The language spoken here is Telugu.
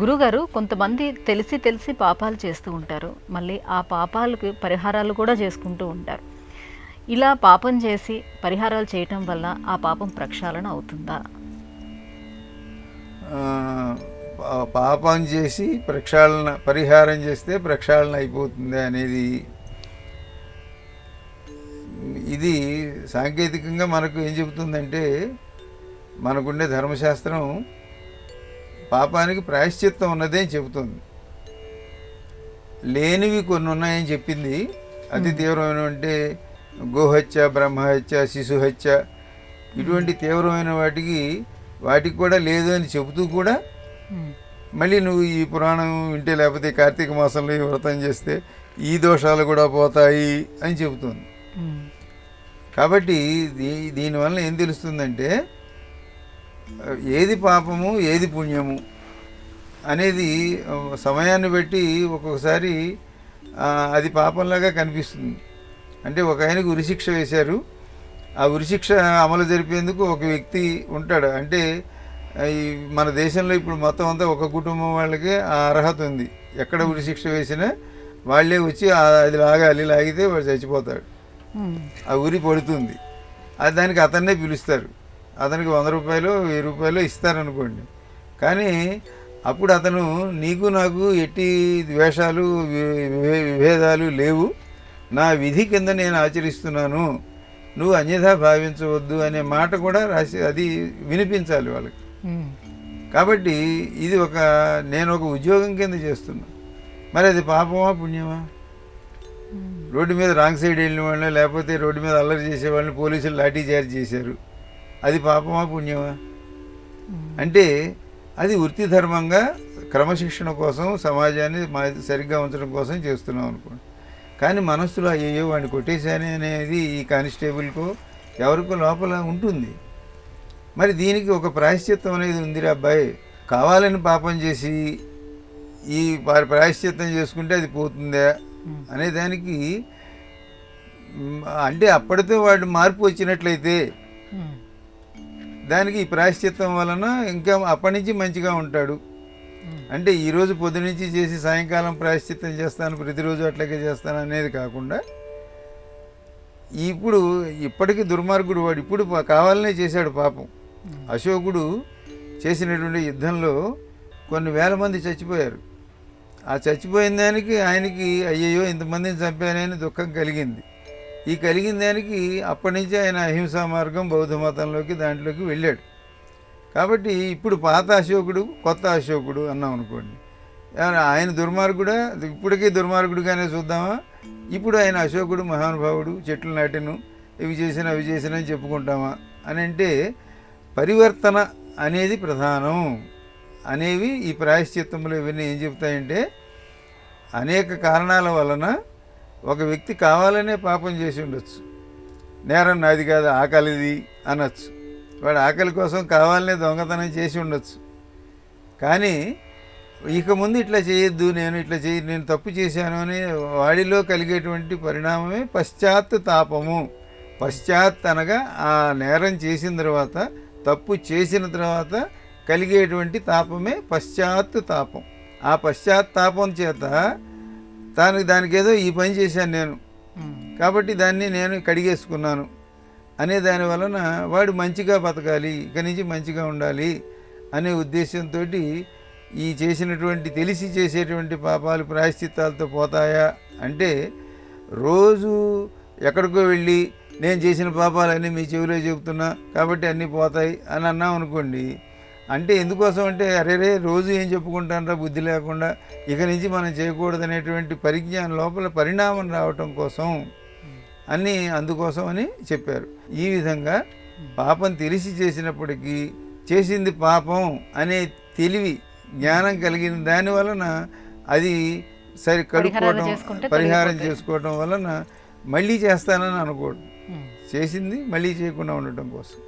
గురుగారు, కొంతమంది తెలిసి తెలిసి పాపాలు చేస్తూ ఉంటారు. మళ్ళీ ఆ పాపాలకు పరిహారాలు కూడా చేసుకుంటూ ఉంటారు. ఇలా పాపం చేసి పరిహారాలు చేయటం వల్ల ఆ పాపం ప్రక్షాళన అవుతుందా? పాపం చేసి పరిహారం చేస్తే ప్రక్షాళన అయిపోతుంది అనేది ఇది సాంకేతికంగా మనకు ఏం చెబుతుందంటే, మనకుండే ధర్మశాస్త్రం పాపానికి ప్రాయశ్చిత్తం ఉన్నదే అని చెబుతుంది. లేనివి కొన్ని ఉన్నాయని చెప్పింది. అతి తీవ్రమైన అంటే గోహత్య, బ్రహ్మహత్య, శిశుహత్య, ఇటువంటి తీవ్రమైన వాటికి కూడా లేదు అని చెబుతూ కూడా మళ్ళీ నువ్వు ఈ పురాణం వింటే, లేకపోతే కార్తీక మాసంలో ఈ వ్రతం చేస్తే ఈ దోషాలు కూడా పోతాయి అని చెబుతుంది. కాబట్టి దీనివల్ల ఏం తెలుస్తుందంటే, ఏది పాపము ఏది పుణ్యము అనేది సమయాన్ని బట్టి ఒక్కొక్కసారి అది పాపంలాగా కనిపిస్తుంది. అంటే ఒక ఆయనకు ఉరిశిక్ష వేశారు. ఆ ఉరిశిక్ష అమలు జరిపేందుకు ఒక వ్యక్తి ఉంటాడు. అంటే ఈ మన దేశంలో ఇప్పుడు మొత్తం అంతా ఒక కుటుంబం వాళ్ళకి ఆ అర్హత ఉంది. ఎక్కడ ఉరిశిక్ష వేసినా వాళ్ళే వచ్చి అది లాగితే వాడు చచ్చిపోతాడు. ఆ ఉరి పడుతుంది. అది దానికి అతన్నే పిలుస్తారు. అతనికి 100 రూపాయలు 1000 రూపాయలు ఇస్తారనుకోండి. కానీ అప్పుడు అతను నీకు నాకు ఎట్టి ద్వేషాలు విభేదాలు లేవు, నా విధి కింద నేను ఆచరిస్తున్నాను, నువ్వు అన్యథా భావించవద్దు అనే మాట కూడా రాసి అది వినిపించాలి వాళ్ళకి. కాబట్టి ఇది నేను ఒక ఉద్యోగం కింద చేస్తున్నా. మరి అది పాపమా పుణ్యమా? రోడ్డు మీద రాంగ్ సైడ్ వెళ్ళిన వాళ్ళని, లేకపోతే రోడ్డు మీద అల్లరి చేసే వాళ్ళని పోలీసులు లాఠీ చార్జ్ చేశారు, అది పాపమా పుణ్యమా? అంటే అది వృత్తి ధర్మంగా క్రమశిక్షణ కోసం, సమాజాన్ని సరిగ్గా ఉంచడం కోసం చేస్తున్నాం అనుకోండి. కానీ మనస్సులో అయ్యో వాడిని కొట్టేశానే అనేది ఈ కానిస్టేబుల్కో ఎవరికో లోపల ఉంటుంది. మరి దీనికి ఒక ప్రాయశ్చిత్తం అనేది ఉందిరా అబ్బాయి, కావాలని పాపం చేసి ఈ ప్రాయశ్చిత్తం చేసుకుంటే అది పోతుందా అనే దానికి, అంటే అప్పటితో వాడు మార్పు వచ్చినట్లయితే దానికి ఈ ప్రాయశ్చిత్తం వలన ఇంకా అప్పటి నుంచి మంచిగా ఉంటాడు. అంటే ఈరోజు పొద్దునుంచి చేసి సాయంకాలం ప్రాయశ్చిత్తం చేస్తాను, ప్రతిరోజు అట్లాగే చేస్తాను అనేది కాకుండా, ఇప్పటికీ దుర్మార్గుడు వాడు ఇప్పుడు కావాలనే చేశాడు పాపం. అశోకుడు చేసినటువంటి యుద్ధంలో కొన్ని వేల మంది చచ్చిపోయారు. ఆ చచ్చిపోయిన దానికి ఆయనకి అయ్యయ్యో ఇంతమందిని చంపానని దుఃఖం కలిగింది. ఈ కలిగిన దానికి అప్పటి నుంచి ఆయన అహింసా మార్గం, బౌద్ధ మతంలోకి దాంట్లోకి వెళ్ళాడు. కాబట్టి ఇప్పుడు పాత అశోకుడు కొత్త అశోకుడు అన్నాం అనుకోండి. ఆయన దుర్మార్గుడా? ఇప్పటికీ దుర్మార్గుడుగానే చూద్దామా? ఇప్పుడు ఆయన అశోకుడు మహానుభావుడు, చెట్లు నాటిను, ఇవి చేసిన అవి చేసిన అని చెప్పుకుంటామా అని అంటే, పరివర్తన అనేది ప్రధానం అనేవి ఈ ప్రాయశ్చిత్తములు ఇవన్నీ ఏం చెప్తాయంటే, అనేక కారణాల వలన ఒక వ్యక్తి కావాలనే పాపం చేసి ఉండొచ్చు. నేరం నాది కాదు, ఆకలిది అనొచ్చు. వాడు ఆకలి కోసం కావాలనే దొంగతనం చేసి ఉండొచ్చు. కానీ ఇక ముందు ఇట్లా చేయొద్దు, నేను తప్పు చేశాను అని వాడిలో కలిగేటువంటి పరిణామమే పశ్చాత్తాపము. పశ్చాత్ అనగా ఆ నేరం చేసిన తర్వాత, తప్పు చేసిన తర్వాత కలిగేటువంటి తాపమే పశ్చాత్తాపం. ఆ పశ్చాత్తాపం చేత దానికి ఏదో ఈ పని చేశాను నేను, కాబట్టి దాన్ని నేను కడిగేసుకున్నాను అనే దాని వలన వాడు మంచిగా బతకాలి, ఇక నుంచి మంచిగా ఉండాలి అనే ఉద్దేశంతో ఈ చేసినటువంటి తెలిసి చేసేటువంటి పాపాలు ప్రాయశ్చిత్తాలతో పోతాయా అంటే, రోజు ఎక్కడికో వెళ్ళి నేను చేసిన పాపాలన్నీ మీ చెవిలో చెబుతున్నా కాబట్టి అన్నీ పోతాయి అని అన్నాం అనుకోండి. అంటే ఎందుకోసం అంటే, అరేరే రోజు ఏం చెప్పుకుంటానరా బుద్ధి లేకుండా, ఇక నుంచి మనం చేయకూడదనేటువంటి పరిజ్ఞానం లోపల పరిణామం రావటం కోసం అందుకోసం అని చెప్పారు. ఈ విధంగా పాపం తెలిసి చేసినప్పటికీ చేసింది పాపం అనే తెలివి, జ్ఞానం కలిగిన దాని వలన అది కడుక్కోవడం, పరిహారం చేసుకోవడం వలన మళ్ళీ చేస్తానని అనుకోవడం, చేసింది మళ్ళీ చేయకుండా ఉండటం కోసం.